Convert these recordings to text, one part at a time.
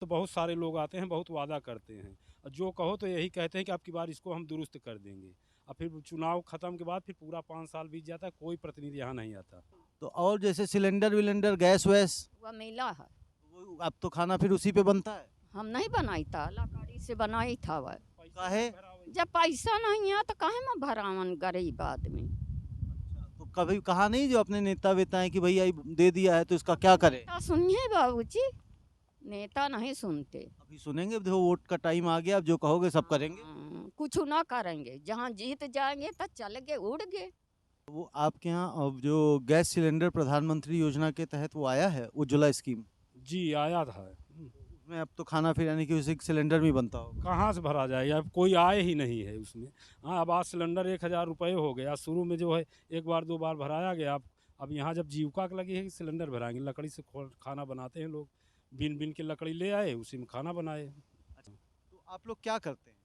तो बहुत सारे लोग आते हैं, बहुत वादा करते हैं और जो कहो तो यही कहते हैं कि अब की बार इसको हम दुरुस्त कर देंगे। और फिर चुनाव ख़त्म के बाद फिर पूरा 5 साल बीत जाता है, कोई प्रतिनिधि यहाँ नहीं आता। तो और जैसे सिलेंडर विलेंडर गैस वैस, वह मिला है। वो अब तो खाना फिर उसी पे बनता है। हम नहीं बनाई था, लकड़ी से बनाई था वह। काहे? जब पैसा नहीं है तो काहे में भरावन गरीब आदमी। तो कभी कहा नहीं जो अपने नेता वेता है कि भैया ये दे दिया है तो इसका क्या करें? नेता सुनिए बाबूजी, नेता नहीं सुनते। अभी सुनेंगे, अब देखो वोट का टाइम आ गया, अब जो कहोगे सब करेंगे। कुछ ना करेंगे, जहाँ जीत जाएंगे तो चल गए उड़ गए। वो आपके यहाँ अब जो गैस सिलेंडर प्रधानमंत्री योजना के तहत वो आया है उज्ज्वला स्कीम, जी आया था। उसमें अब तो खाना फिर यानी कि उसी सिलेंडर में ही बनता होगा। कहाँ से भरा जाएगा, अब कोई आए ही नहीं है उसमें। हाँ, अब आज सिलेंडर 1000 रुपये हो गया। शुरू में जो है एक बार 2 बार भराया गया। अब यहाँ जब जीविका के लगी है कि सिलेंडर भराएंगे, लकड़ी से खाना बनाते हैं लोग। बिन बिन के लकड़ी ले आए, उसी में खाना बनाए। तो आप लोग क्या करते हैं?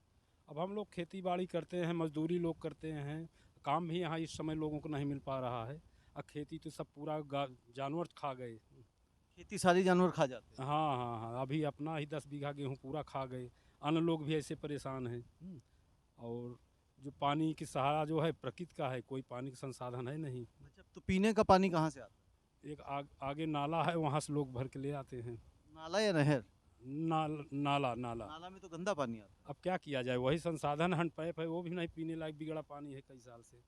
अब हम लोग खेती बाड़ी करते हैं, मजदूरी लोग करते हैं। काम भी यहाँ इस समय लोगों को नहीं मिल पा रहा है। अब खेती तो सब पूरा जानवर खा गए। खेती सारी जानवर खा जाते हैं। हाँ हाँ हाँ, अभी अपना ही 10 बीघा गेहूँ पूरा खा गए। अन्य लोग भी ऐसे परेशान हैं। और जो पानी की सहारा जो है प्रकृति का है, कोई पानी का संसाधन है नहीं। अच्छा, तो पीने का पानी कहाँ से आता है? एक आगे नाला है, वहाँ से लोग भर के ले आते हैं। नाला या नहर? नाला नाला। नाला में तो गंदा पानी आता है। अब क्या किया जाए, वही संसाधन हैंडपैप है, वो भी नहीं पीने लायक, बिगड़ा पानी है कई साल से।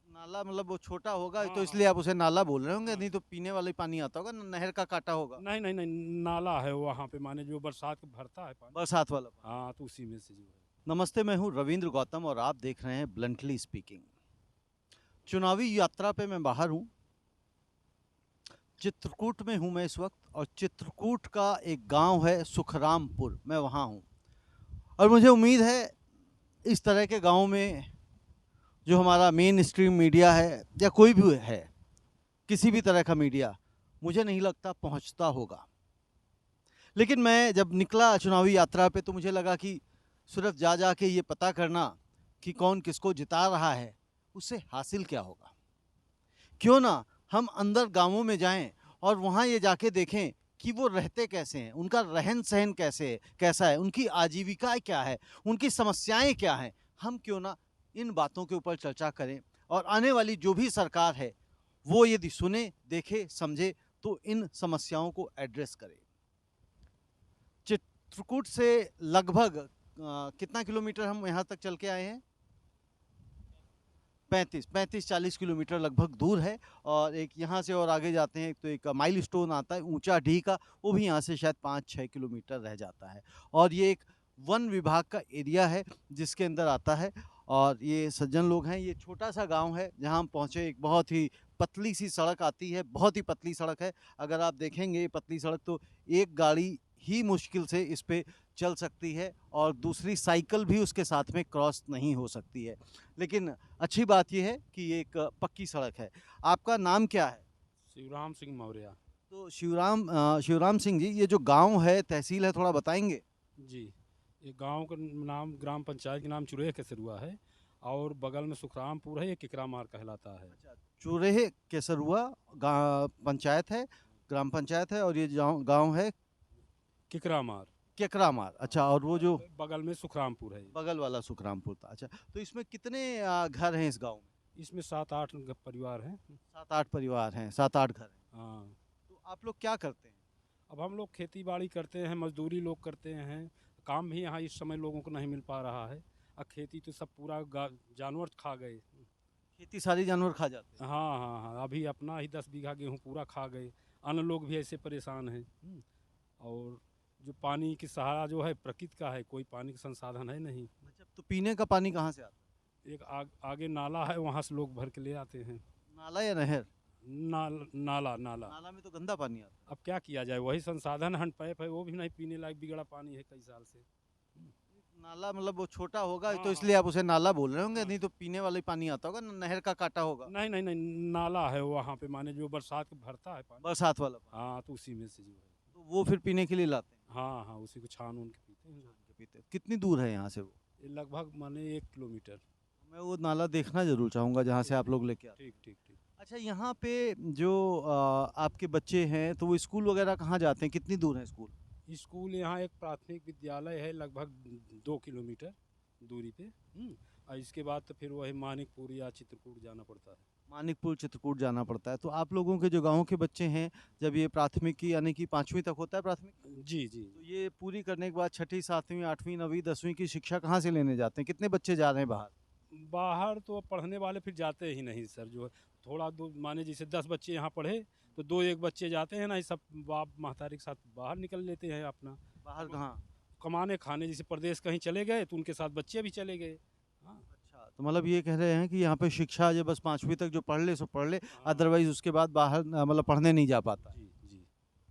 नाला मतलब वो छोटा होगा हाँ, तो इसलिए आप उसे नाला बोल रहे होंगे, नहीं तो पीने वाला ही पानी आता होगा, नहर का काटा होगा। नहीं नहीं नहीं, नाला है वहाँ पे, माने जो बरसात में भरता है पानी। बरसात वाला पानी। हाँ, तो उसी में से जो है। नमस्ते, मैं हूँ रविंद्र गौतम और आप देख रहे हैं ब्लंटली स्पीकिंग। चुनावी यात्रा पे मैं बाहर हूँ, चित्रकूट में हूँ मैं इस वक्त, और चित्रकूट का एक गांव है सुखरामपुर, मैं वहाँ हूँ। और मुझे उम्मीद है इस तरह के गांव में जो हमारा मेन स्ट्रीम मीडिया है या कोई भी है, किसी भी तरह का मीडिया, मुझे नहीं लगता पहुंचता होगा। लेकिन मैं जब निकला चुनावी यात्रा पे तो मुझे लगा कि सिर्फ जा के ये पता करना कि कौन किसको जिता रहा है, उससे हासिल क्या होगा। क्यों ना हम अंदर गांवों में जाएं और वहाँ ये जाके देखें कि वो रहते कैसे हैं, उनका रहन सहन कैसा है, उनकी आजीविका क्या है, उनकी समस्याएं क्या हैं। हम क्यों ना इन बातों के ऊपर चर्चा करें और आने वाली जो भी सरकार है वो यदि सुने, देखे, समझे तो इन समस्याओं को एड्रेस करे। चित्रकूट से लगभग कितना किलोमीटर हम यहाँ तक चल के आए हैं? 35-40 किलोमीटर लगभग दूर है। और एक यहाँ से और आगे जाते हैं तो एक माइल स्टोन आता है ऊंचा ढी का, वो भी यहाँ से शायद 5-6 किलोमीटर रह जाता है। और ये एक वन विभाग का एरिया है जिसके अंदर आता है। और ये सज्जन लोग हैं, ये छोटा सा गांव है जहाँ हम पहुँचे। एक बहुत ही पतली सी सड़क आती है, बहुत ही पतली सड़क है। अगर आप देखेंगे ये पतली सड़क तो एक गाड़ी ही मुश्किल से इस पे चल सकती है और दूसरी साइकिल भी उसके साथ में क्रॉस नहीं हो सकती है। लेकिन अच्छी बात यह है कि ये एक पक्की सड़क है। आपका नाम क्या है? शिवराम सिंह मौर्य। तो शिवराम सिंह जी, ये जो गांव है, तहसील है, थोड़ा बताएंगे? जी, ये गांव का नाम, ग्राम पंचायत के नाम चुरेह केसरुआ है और बगल में सुखरामपुर है, ये किकरामार कहलाता है। अच्छा, चुरेह केसरुआ पंचायत है, ग्राम पंचायत है, और ये गांव है किकरामार। केकरामार। अच्छा, और वो जो बगल में सुखरामपुर है। बगल वाला सुखरामपुर था। अच्छा, तो इसमें कितने घर हैं इस गांव में? इसमें 7-8 परिवार हैं। 7-8 परिवार हैं, 7-8 घर हैं। हाँ। तो आप लोग क्या करते हैं? अब हम लोग खेती बाड़ी करते हैं, मजदूरी लोग करते हैं। काम भी यहाँ इस समय लोगों को नहीं मिल पा रहा है। अब खेती तो सब पूरा जानवर खा गए। खेती सारी जानवर खा जाते हैं। हाँ हाँ हाँ, अभी अपना ही 10 बीघा गेहूँ पूरा खा गए। अन्य लोग भी ऐसे परेशान हैं। और जो पानी की सहारा जो है प्रकृति का है, कोई पानी का संसाधन है नहीं। अच्छा, तो पीने का पानी कहाँ से आता है? एक आगे नाला है, वहाँ से लोग भर के ले आते हैं। नाला या नहर? नाला नाला। नाला में तो गंदा पानी आता है। अब क्या किया जाए, वही संसाधन हैंडपैप है, वो भी नहीं पीने लायक, बिगड़ा पानी है कई साल से। नाला मतलब वो छोटा होगा हाँ, तो इसलिए आप उसे नाला बोल रहे होंगे, नहीं तो पीने वाला ही पानी आता होगा, नहर का काटा होगा। नहीं नहीं नहीं, नाला है वहाँ पे, माने जो बरसात में भरता है पानी। बरसात वाला पानी। हाँ, तो उसी में से जो है। तो वो फिर पीने के लिए लाते हैं। हाँ हाँ, उसी को छान उन के पीते हैं। पीते हैं। कितनी दूर है यहाँ से वो? ये लगभग माने 1 किलोमीटर। मैं वो नाला देखना जरूर चाहूँगा जहाँ से आप लोग लेके आते हैं। ठीक ठीक ठीक। अच्छा, यहाँ पे जो आपके बच्चे हैं तो वो स्कूल वगैरह कहाँ जाते हैं, कितनी दूर है स्कूल? स्कूल यहाँ एक प्राथमिक विद्यालय है लगभग 2 किलोमीटर दूरी पे। और इसके बाद तो फिर वही मानिकपुर या चित्रकूट जाना पड़ता है। मानिकपुर चित्रकूट जाना पड़ता है। तो आप लोगों के जो गाँव के बच्चे हैं, जब ये प्राथमिकी यानी कि 5वीं तक होता है प्राथमिक, जी जी। तो ये पूरी करने के बाद 6ठी 7वीं 8वीं 9वीं 10वीं की शिक्षा कहाँ से लेने जाते हैं? कितने बच्चे जा रहे हैं बाहर? बाहर तो पढ़ने वाले फिर जाते ही नहीं सर। जो है थोड़ा दूर, माने जैसे 10 बच्चे यहाँ पढ़े तो 2-1 बच्चे जाते हैं ना, ये सब बाप महतारी के साथ बाहर निकल लेते हैं अपना बाहर कहाँ? कमाने खाने। जैसे प्रदेश कहीं चले गए तो उनके साथ बच्चे भी चले गए। हाँ अच्छा, तो मतलब ये कह रहे हैं कि यहाँ पे शिक्षा जो बस 5वीं तक जो पढ़ ले सो पढ़ ले, हाँ। अदरवाइज़ उसके बाद बाहर मतलब पढ़ने नहीं जा पाता। जी जी।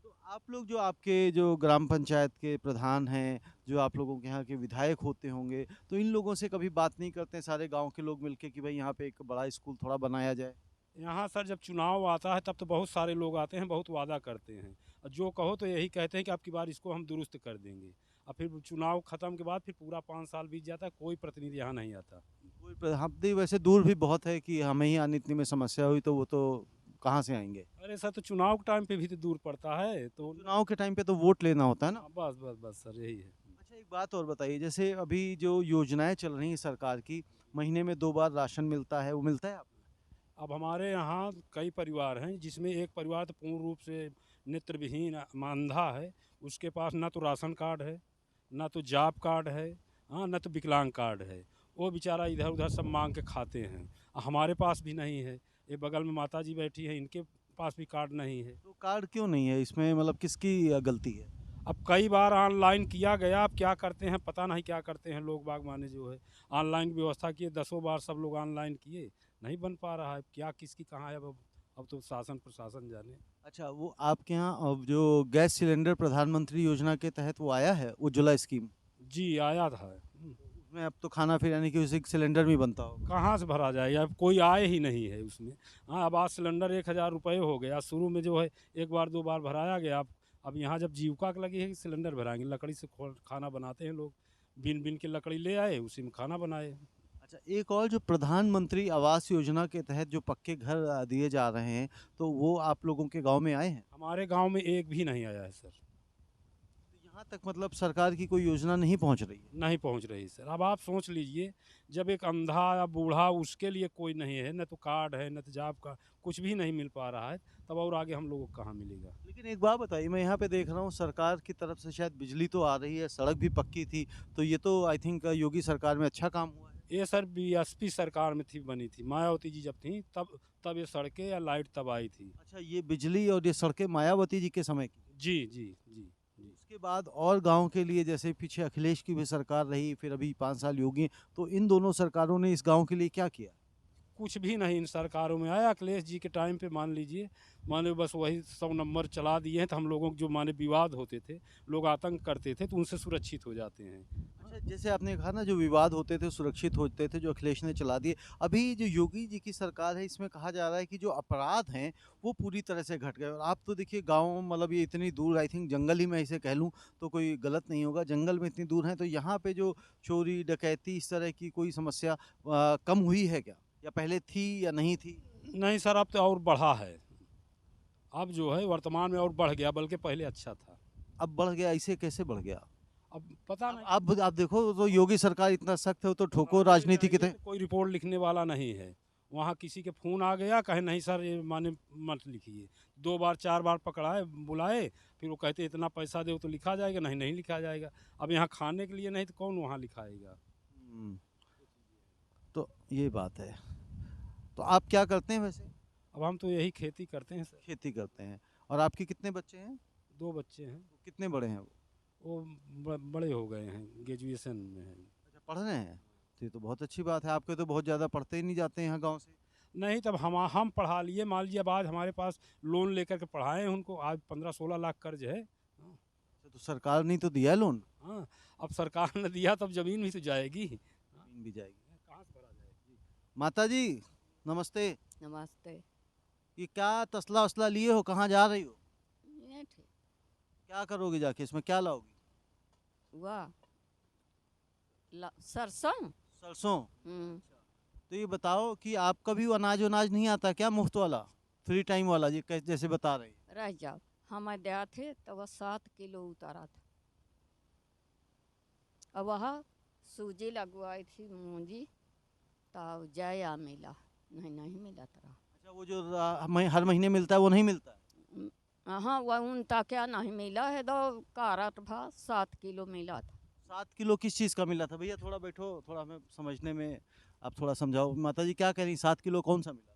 तो आप लोग जो आपके जो ग्राम पंचायत के प्रधान हैं, जो आप लोगों के यहाँ के विधायक होते होंगे, तो इन लोगों से कभी बात नहीं करते हैं सारे गाँव के लोग मिलके कि भाई यहाँ पे एक बड़ा स्कूल थोड़ा बनाया जाए? यहाँ सर जब चुनाव आता है तब तो बहुत सारे लोग आते हैं, बहुत वादा करते हैं और जो कहो तो यही कहते हैं कि अब की बार इसको हम दुरुस्त कर देंगे। और फिर चुनाव ख़त्म के बाद फिर पूरा 5 साल बीत जाता है, कोई प्रतिनिधि यहाँ नहीं आता। कोई हम तो वैसे दूर भी बहुत है कि हमें ही आने इतनी में समस्या हुई तो वो तो कहाँ से आएँगे? अरे सर तो चुनाव के टाइम पे भी तो दूर पड़ता है तो। चुनाव के टाइम पे तो वोट लेना होता है ना? हाँ, बस बस बस सर यही है। अच्छा, एक बात और बताइए, जैसे अभी जो योजनाएँ चल रही हैं सरकार की, महीने में 2 बार राशन मिलता है, वो मिलता है आपको? अब हमारे यहाँ कई परिवार हैं जिसमें एक परिवार तो पूर्ण रूप से नेत्रविहीन अंधा है। उसके पास ना तो राशन कार्ड है, ना तो जॉब कार्ड है, हाँ ना तो विकलांग कार्ड है। वो बेचारा इधर उधर सब मांग के खाते हैं। हमारे पास भी नहीं है। ये बगल में माता जी बैठी हैं, इनके पास भी कार्ड नहीं है। तो कार्ड क्यों नहीं है इसमें, मतलब किसकी गलती है? अब कई बार ऑनलाइन किया गया, अब क्या करते हैं पता नहीं क्या करते हैं लोग बाग, माने जो है ऑनलाइन व्यवस्था किए, 10 बार सब लोग ऑनलाइन किए, नहीं बन पा रहा है। क्या किसकी कहाँ है अब तो शासन प्रशासन जाने। अच्छा, वो आपके यहाँ अब जो गैस सिलेंडर प्रधानमंत्री योजना के तहत वो आया है, उज्ज्वला स्कीम? जी आया था। उसमें अब तो खाना फिर यानी कि उसी सिलेंडर में ही बनता होगा। कहाँ से भरा जाएगा, अब कोई आए ही नहीं है उसमें। हाँ अब आज सिलेंडर 1,000 रुपये हो गया। शुरू में जो है 1 बार 2 बार भराया गया। अब यहाँ जब जीविका की लगी है कि सिलेंडर भराएंगे, लकड़ी से खाना बनाते हैं लोग, बिन बिन के लकड़ी ले आए, उसी में खाना बनाए। अच्छा, एक और जो प्रधानमंत्री आवास योजना के तहत जो पक्के घर दिए जा रहे हैं, तो वो आप लोगों के गाँव में आए हैं? हमारे गांव में एक भी नहीं आया है सर। तो यहाँ तक मतलब सरकार की कोई योजना नहीं पहुँच रही है? नहीं पहुंच रही सर। अब आप सोच लीजिए, जब एक अंधा या बूढ़ा उसके लिए कोई नहीं है, न तो कार्ड है न तो जॉब का, कुछ भी नहीं मिल पा रहा है, तब और आगे हम लोगों को कहाँ मिलेगा। लेकिन एक बात बताइए, मैं यहाँ पे देख रहा हूँ सरकार की तरफ से शायद बिजली तो आ रही है, सड़क भी पक्की थी, तो ये तो आई थिंक योगी सरकार में अच्छा काम हुआ है। ये सर बीएसपी सरकार में थी, बनी थी मायावती जी जब थी, तब ये सड़कें या लाइट तब आई थी। अच्छा, ये बिजली और ये सड़कें मायावती जी के समय की? जी जी जी जी। उसके बाद और गाँव के लिए, जैसे पीछे अखिलेश की भी सरकार रही, फिर अभी 5 साल योगी, तो इन दोनों सरकारों ने इस गाँव के लिए क्या किया? कुछ भी नहीं इन सरकारों में आया। अखिलेश जी के टाइम पे मान लीजिए, माने बस वही 100 नंबर चला दिए हैं, तो हम लोगों के जो माने विवाद होते थे, लोग आतंक करते थे, तो उनसे सुरक्षित हो जाते हैं। अच्छा, जैसे आपने कहा ना, जो विवाद होते थे सुरक्षित होते थे, जो अखिलेश ने चला दिए। अभी जो योगी जी की सरकार है, इसमें कहा जा रहा है कि जो अपराध हैं वो पूरी तरह से घट गए। और आप तो देखिए गाँव, मतलब ये इतनी दूर, आई थिंक जंगल ही मैं इसे कह लूँ तो कोई गलत नहीं होगा, जंगल में इतनी दूर हैं, तो यहाँ पे जो चोरी डकैती इस तरह की कोई समस्या कम हुई है क्या, या पहले थी या नहीं थी? नहीं सर, अब तो और बढ़ा है। अब जो है वर्तमान में और बढ़ गया, बल्कि पहले अच्छा था। अब बढ़ गया, ऐसे कैसे बढ़ गया? अब पता नहीं। अब आप देखो तो योगी सरकार इतना सख्त है, वो तो ठोको राजनीति के थे। कोई रिपोर्ट लिखने वाला नहीं है वहाँ। किसी के फ़ोन आ गया, कहे नहीं सर ये माने मत लिखिए। 2 बार 4 बार पकड़ाए, बुलाए, फिर वो कहते इतना पैसा दो तो लिखा जाएगा, नहीं नहीं लिखा जाएगा। अब यहाँ खाने के लिए नहीं तो कौन वहाँ लिखाएगा। हम्म, तो ये बात है। तो आप क्या करते हैं वैसे? अब हम तो यही खेती करते हैं सर। खेती करते हैं। और आपके कितने बच्चे हैं? 2 बच्चे हैं। कितने बड़े हैं वो? वो बड़े हो गए हैं, ग्रेजुएशन में हैं। अच्छा, पढ़ रहे हैं? तो ये तो बहुत अच्छी बात है, आपके तो बहुत ज़्यादा पढ़ते ही नहीं जाते हैं यहाँ गाँव से। नहीं तब हम पढ़ा लिए, मान लीजिए अब आज हमारे पास लोन लेकर के पढ़ाए हैं उनको। आज 15-16 लाख कर्ज है। हाँ अच्छा, तो सरकार ने तो दिया है लोन? हाँ, अब सरकार ने दिया तब ज़मीन भी तो जाएगी। ज़मीन भी जाएगी। कहाँ से भरा जाएगी। माता जी नमस्ते। नमस्ते। ये क्या तसला वसला लिए हो, कहाँ जा रही हो? ये ठीक क्या करोगे जाके, इसमें क्या लाओगी? हुआ सरसों। सरसों? हम्म। तो ये बताओ कि आपका भी अनाज वनाज नहीं आता क्या, मुफ्त वाला, फ्री टाइम वाला, ये जैसे बता रहे हैं? रह जाओ, हमें दिया थे तो वह 7 किलो उतारा था। और वह सूजी लगवाई थी मूंजी, तब जया मिला, नहीं मिला तरह। अच्छा, वो जो हर महीने मिलता है वो नहीं मिलता है? हाँ, वह उनका क्या नहीं मिला है, तो कारत भा 7 किलो मिला था। 7 किलो किस चीज़ का मिला था भैया? थोड़ा बैठो, थोड़ा हमें समझने में आप थोड़ा समझाओ। माता जी क्या कह रही, 7 किलो कौन सा मिला?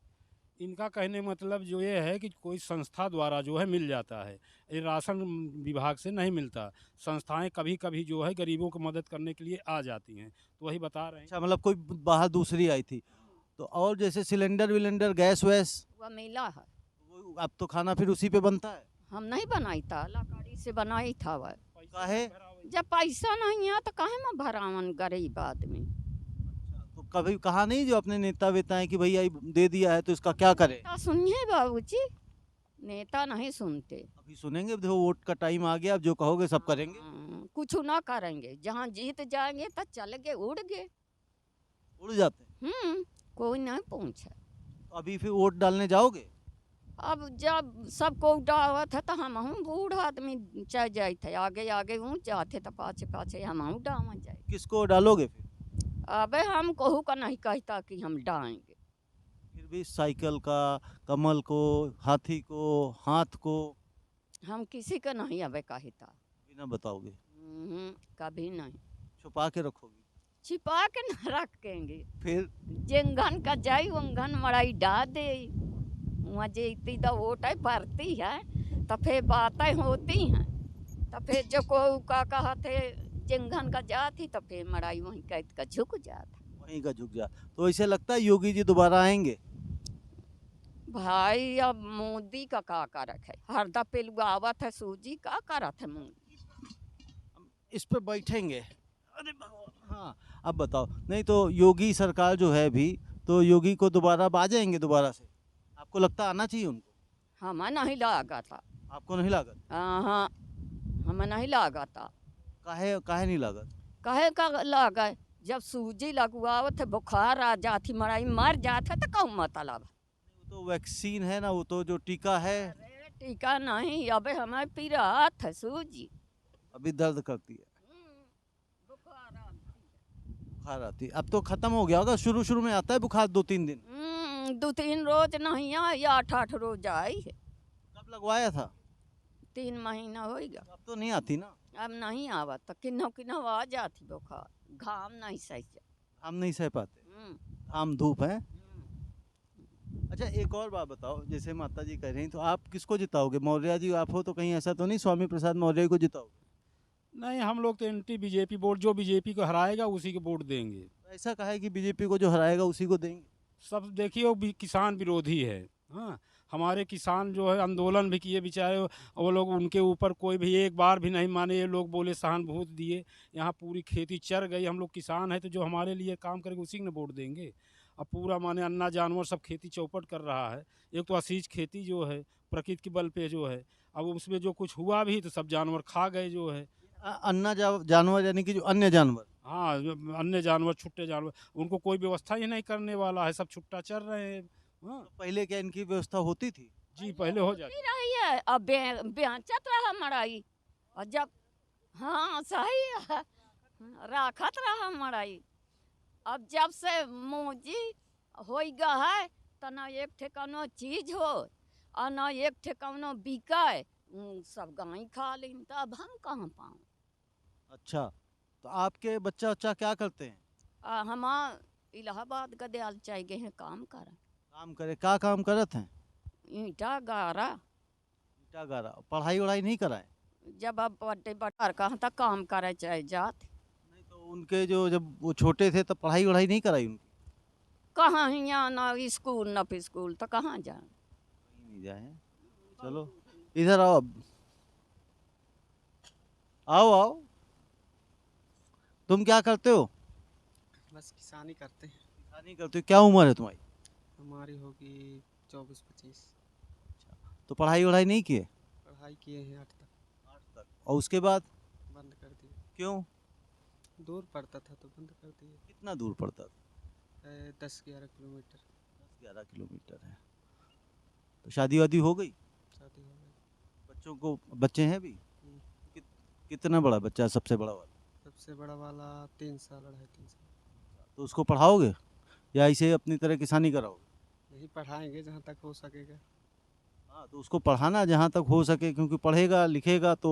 इनका कहने मतलब जो ये है कि कोई संस्था द्वारा जो है मिल जाता है, ये राशन विभाग से नहीं मिलता। संस्थाएं कभी कभी जो है गरीबों की मदद करने के लिए आ जाती हैं, तो वही बता रहे हैं। अच्छा, मतलब कोई बाहर दूसरी आई थी। तो और जैसे सिलेंडर विलेंडर गैस वैस, वह मिला है। अब तो खाना फिर उसी पे बनता है? हम नहीं बनाई था, लकड़ी से बनाई था वह। काहे? जब पैसा नहीं है तो काहे में भरावन गरीब आदमी। अच्छा, तो कभी कहा नहीं जो अपने नेता वेता है कि भैया ये दे दिया है तो इसका क्या करें? नेता सुनिए बाबूजी, नेता नहीं सुनते। अभी सुनेंगे, देखो वोट का टाइम आ गया, अब जो कहोगे सब करेंगे। कुछ ना करेंगे, जहाँ जीत जाएंगे तो चल गए, उड़ गए। उड़ जाते हैं। कोई नहीं पूछे। तो अभी फिर वोट डालने जाओगे? अब जब सबको डावत है तो हम बूढ़ आदमी चल जाए थे, आगे आगे हूँ जाते तो पाछे पाछे हम डावा जाए। किसको डालोगे फिर? अबे हम कहू का नहीं कहता कि हम डालेंगे। फिर भी साइकिल का, कमल को, हाथी को, हाथ को हम किसी का नहीं अबे कहता। बिना बताओगे? कभी नहीं। छुपा के रखोगी? छिपा के न रखेंगे। फिर जेंगन का जाई वंगन मड़ाई डा दे, वहाँ जेती तो वोट पड़ती है, तो फिर बातें होती हैं, तो फिर जो को का कहते जेंगन का जाती तो फिर मड़ाई वहीं कैद का झुक जाता। वहीं का झुक जा। तो ऐसे लगता है योगी जी दोबारा आएंगे? भाई अब मोदी का करक है, हर दफे आवत है सूजी का करत है मोदी। इस पे बैठेंगे। अरे भगवान, हाँ अब बताओ। नहीं तो योगी सरकार जो है अभी, तो योगी को दोबारा आ जाएंगे दोबारा से? आपको लगता आना चाहिए उनको? हमें नहीं लगा था। आपको नहीं लागत? हाँ, हमें नहीं लगा था। काहे काहे नहीं लागत? कहे का लगा, जब सूजी लगवावत है बुखार आ जाती, मराई मर जाते तो कहूँ मतलब। वो तो वैक्सीन है ना, वो तो जो टीका है। अरे टीका नहीं, अबे हमें पीरात है सूजी। अभी दर्द करती है, बुखार आती बुखार आती है। अब तो खत्म हो गया होगा, शुरू शुरू में आता है बुखार 2-3 दिन। है। 2-3 रोज नहीं आई, 8-8 रोज आई है। कब लगवाया था? 3 महीना हो गया। अब तो नहीं आती ना? अब नहीं आवत, तो किन्हो किन्हो आ जाती बुखार, घाम नहीं सही से। हम नहीं सह पाते, हम्म, हम धूप है। अच्छा, एक और बात बताओ, जैसे माता जी कह रही तो आप किसको जिताओगे? मौर्य जी आप हो तो कहीं ऐसा तो नहीं स्वामी प्रसाद मौर्य को जिताओगे? नहीं, हम लोग तो एंटी बीजेपी वोट, जो बीजेपी को हराएगा उसी को वोट देंगे। ऐसा कहा है कि बीजेपी को जो हराएगा उसी को देंगे? सब देखिए, वो भी किसान विरोधी है। हाँ, हमारे किसान जो है आंदोलन भी किए बेचारे, वो लोग उनके ऊपर कोई भी एक बार भी नहीं माने। ये लोग बोले सहानुभूति दिए, यहाँ पूरी खेती चर गई। हम लोग किसान हैं तो जो हमारे लिए काम करेगा उसी ने वोट देंगे। अब पूरा माने अन्ना जानवर सब खेती चौपट कर रहा है। एक तो असीज खेती जो है प्रकृति के बल पे जो है, अब उसमें जो कुछ हुआ भी तो सब जानवर खा गए जो है। अन्ना जानवर यानी कि जो अन्य जानवर? हाँ, अन्य जानवर, छुट्टे जानवर, उनको कोई व्यवस्था ही नहीं करने वाला है, सब छुट्टा चल रहे हैं। हाँ तो पहले क्या इनकी व्यवस्था होती थी? जी, पहले हो जाती। होती रही है, अब बेचत रहा मड़ाई, और जब हाँ सही है, राखत रहा मड़ाई। अब जब से मोजी हो गया है तो ना एक ठे कौनो चीज हो और ना एक ठे कौनो बिकाए, सब गाय खा लें, तो अब हम कहाँ पाऊँ। अच्छा, तो आपके बच्चा बच्चा क्या करते हैं? हम इलाहाबाद गदयाल चाह गए हैं काम कर, काम करे, क्या काम करत हैं? ईंटा गारा। ईटा गारा। पढ़ाई वढ़ाई नहीं कराए? जब अब बड़े बड़े कहाँ तक काम करे चाहे जात। नहीं तो उनके जो जब वो छोटे थे तब पढ़ाई वढ़ाई नहीं कराई उनकी? कहाँ यहाँ ना स्कूल न स्कूल, तो कहाँ जाए। कहीं नहीं जाए। चलो इधर आओ, अब आओ आओ। तुम क्या करते हो? बस किसानी करते हैं। किसानी करते हो। क्या उम्र है तुम्हारी? हमारी होगी 24-25। तो पढ़ाई वढ़ाई नहीं किए? पढ़ाई किए हैं 8 तक, 8 तक। और उसके बाद? बंद कर दिए। क्यों? दूर पड़ता था तो बंद कर दिए। कितना दूर पड़ता था? 10-11 किलोमीटर। 10-11 किलोमीटर है। तो शादी वादी हो गई? शादी हो गई। बच्चों को, बच्चे हैं भी? कितना बड़ा बच्चा है सबसे बड़ा वाला? सबसे बड़ा वाला 3 साल 2.5 3 साल। तो उसको पढ़ाओगे या ऐसे अपनी तरह किसानी कराओगे? नहीं पढ़ाएंगे जहाँ तक हो सकेगा। हाँ, तो उसको पढ़ाना जहाँ तक हो सके, क्योंकि पढ़ेगा लिखेगा तो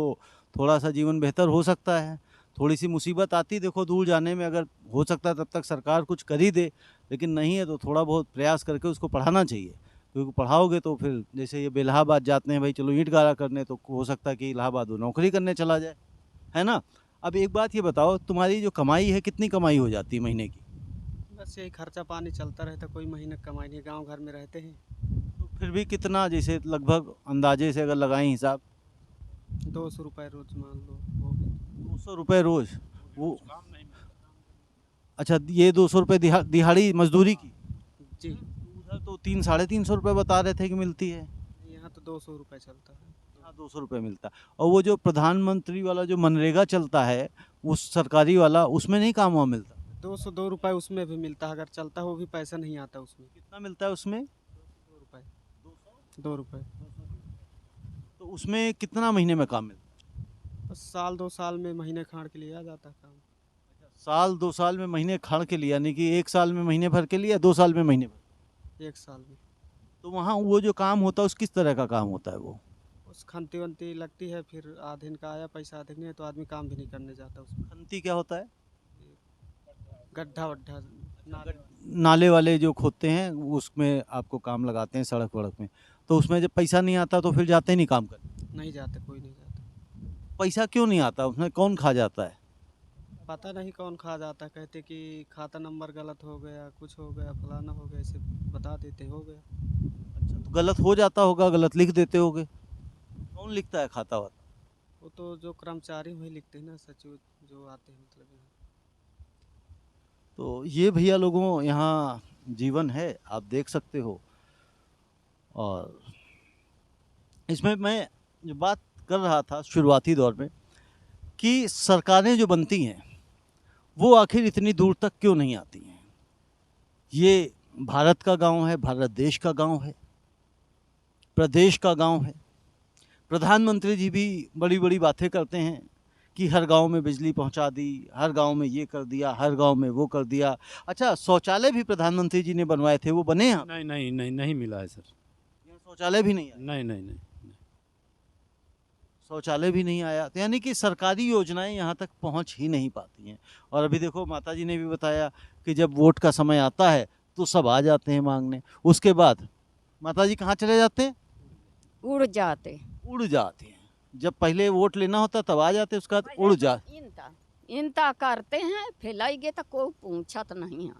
थोड़ा सा जीवन बेहतर हो सकता है। थोड़ी सी मुसीबत आती देखो दूर जाने में, अगर हो सकता है तब तक सरकार कुछ कर ही दे, लेकिन नहीं है तो थोड़ा बहुत प्रयास करके उसको पढ़ाना चाहिए। क्योंकि पढ़ाओगे तो फिर जैसे ये इलाहाबाद जाते हैं भाई, चलो ईंट गारा करने, तो हो सकता है कि इलाहाबाद वो नौकरी करने चला जाए, है ना। अब एक बात ये बताओ, तुम्हारी जो कमाई है कितनी कमाई हो जाती है महीने की? बस यही खर्चा पानी चलता रहता, कोई महीने कमाई नहीं, गांव घर में रहते हैं। तो फिर भी कितना, जैसे लगभग अंदाजे से अगर लगाएं हिसाब? 200 रुपये रोज मान लो वो भी। 200 रुपये रोज? वो काम नहीं मिलता। अच्छा, ये 200 रुपये दिहाड़ी मजदूरी की? जी उधर तो 300-350 रुपये बता रहे थे कि मिलती है। यहाँ तो 200 रुपये चलता है। हाँ, 200 रुपये मिलता है। और वो जो प्रधानमंत्री वाला जो मनरेगा चलता है, उस सरकारी वाला, उसमें नहीं काम वहाँ मिलता? 202 रुपये उसमें भी मिलता है, अगर चलता है वो भी पैसा नहीं आता उसमें। कितना मिलता है उसमें? 2 रुपये। 2 रुपये। तो उसमें कितना महीने में काम मिलता बस साल 2 साल में महीने खाड़ के लिए आ जाता है काम। है? साल 2 साल में महीने खड़ के लिए, यानी कि 1 साल में महीने भर के लिए, 2 साल में महीने भर? 1 साल में। तो वहाँ वो जो काम होता है उस किस तरह का काम होता है वो? उस खंती वंती लगती है, फिर आधे का आया पैसा, आधे नहीं तो आदमी काम भी नहीं करने जाता उसमें। खंती क्या होता है? गड्ढा वड्ढा नाले। नाले वाले जो खोदते हैं उसमें आपको काम लगाते हैं, सड़क वड़क में। तो उसमें जब पैसा नहीं आता तो फिर जाते ही नहीं काम करने? नहीं जाते, कोई नहीं जाता। पैसा क्यों नहीं आता उसमें? कौन खा जाता है? पता नहीं कौन खा जाता, कहते कि खाता नंबर गलत हो गया, कुछ हो गया, फलाना हो गया, ऐसे बता देते हो गया। अच्छा, तो गलत हो जाता होगा, गलत लिख देते होगे। कौन लिखता है खाता वाता? वो तो जो कर्मचारी वही लिखते हैं ना, सचिव जो आते हैं मतलब यहाँ। तो ये भैया लोगों यहाँ जीवन है, आप देख सकते हो। और इसमें मैं जो बात कर रहा था शुरुआती दौर में कि सरकारें जो बनती हैं वो आखिर इतनी दूर तक क्यों नहीं आती हैं। ये भारत का गांव है, भारत देश का गांव है, प्रदेश का गांव है। प्रधानमंत्री जी भी बड़ी बड़ी बातें करते हैं कि हर गांव में बिजली पहुंचा दी, हर गांव में ये कर दिया, हर गांव में वो कर दिया। अच्छा, शौचालय भी प्रधानमंत्री जी ने बनवाए थे, वो बने हैं? नहीं नहीं नहीं नहीं मिला है सर। यहाँ शौचालय भी नहीं आया? नहीं नहीं नहीं। शौचालय भी नहीं आया, तो यानी कि सरकारी योजनाएं यहाँ तक पहुँच ही नहीं पाती हैं। और अभी देखो माता जी ने भी बताया कि जब वोट का समय आता है तो सब आ जाते हैं मांगने, उसके बाद माता जी कहाँ चले जाते हैं? उड़ जाते। उड़ जाते हैं। जब पहले वोट लेना होता तब आ जाते, उसके बाद उड़ जा इनता इनता करते हैं, फैलाएंगे तो कोई पूछत नहीं है।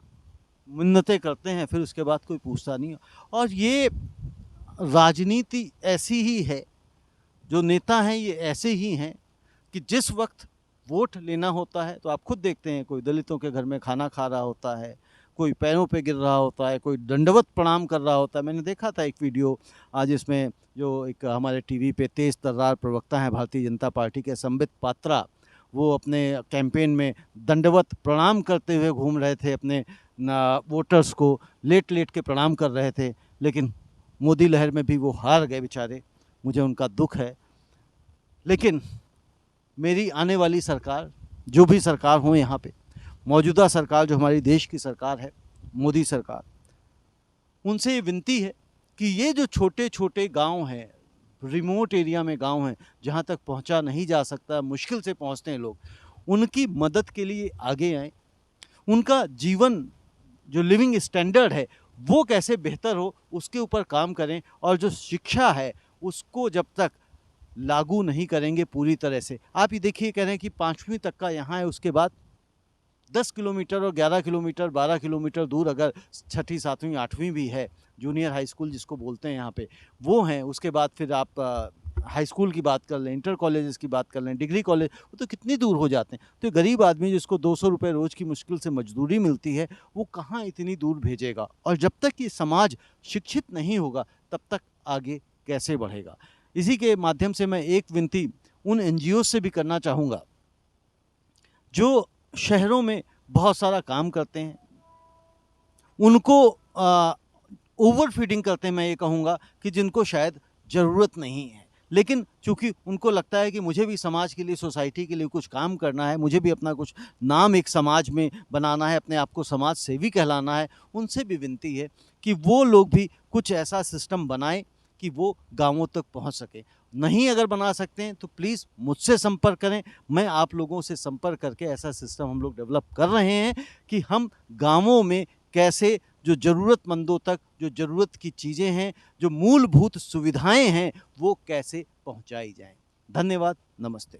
मिन्नतें करते हैं, फिर उसके बाद कोई पूछता नहीं। और ये राजनीति ऐसी ही है, जो नेता हैं ये ऐसे ही हैं कि जिस वक्त वोट लेना होता है तो आप खुद देखते हैं, कोई दलितों के घर में खाना खा रहा होता है, कोई पैरों पे गिर रहा होता है, कोई दंडवत प्रणाम कर रहा होता है। मैंने देखा था एक वीडियो आज, इसमें जो एक हमारे टीवी पे तेज तर्रार प्रवक्ता हैं भारतीय जनता पार्टी के संबित पात्रा, वो अपने कैंपेन में दंडवत प्रणाम करते हुए घूम रहे थे, अपने वोटर्स को लेट लेट के प्रणाम कर रहे थे। लेकिन मोदी लहर में भी वो हार गए बेचारे, मुझे उनका दुख है। लेकिन मेरी आने वाली सरकार, जो भी सरकार हो यहाँ पे, मौजूदा सरकार जो हमारी देश की सरकार है, मोदी सरकार, उनसे ये विनती है कि ये जो छोटे छोटे गांव हैं, रिमोट एरिया में गांव हैं, जहाँ तक पहुँचा नहीं जा सकता, मुश्किल से पहुँचते हैं लोग, उनकी मदद के लिए आगे आएँ। उनका जीवन जो लिविंग स्टैंडर्ड है वो कैसे बेहतर हो उसके ऊपर काम करें। और जो शिक्षा है उसको जब तक लागू नहीं करेंगे पूरी तरह से, आप ये देखिए, कह रहे हैं कि 5वीं तक का यहाँ है, उसके बाद 10 किलोमीटर और 11 किलोमीटर 12 किलोमीटर दूर अगर 6ठी 7वीं 8वीं भी है, जूनियर हाई स्कूल जिसको बोलते हैं यहाँ पे, वो हैं। उसके बाद फिर आप हाई स्कूल की बात कर लें, इंटर कॉलेजेस की बात कर लें, डिग्री कॉलेज, वो तो कितनी दूर हो जाते हैं। तो गरीब आदमी जिसको 200 रुपये रोज़ की मुश्किल से मजदूरी मिलती है, वो कहाँ इतनी दूर भेजेगा। और जब तक ये समाज शिक्षित नहीं होगा तब तक आगे कैसे बढ़ेगा। इसी के माध्यम से मैं एक विनती उन NGO से भी करना चाहूँगा जो शहरों में बहुत सारा काम करते हैं, उनको ओवर फीडिंग करते हैं, मैं ये कहूँगा कि जिनको शायद ज़रूरत नहीं है, लेकिन चूंकि उनको लगता है कि मुझे भी समाज के लिए, सोसाइटी के लिए कुछ काम करना है, मुझे भी अपना कुछ नाम एक समाज में बनाना है, अपने आप को समाज सेवी कहलाना है, उनसे भी विनती है कि वो लोग भी कुछ ऐसा सिस्टम बनाएं कि वो गांवों तक पहुंच सके। नहीं अगर बना सकते हैं तो प्लीज़ मुझसे संपर्क करें, मैं आप लोगों से संपर्क करके ऐसा सिस्टम हम लोग डेवलप कर रहे हैं कि हम गांवों में कैसे जो ज़रूरतमंदों तक जो ज़रूरत की चीज़ें हैं, जो मूलभूत सुविधाएं हैं, वो कैसे पहुंचाई जाएं। धन्यवाद, नमस्ते।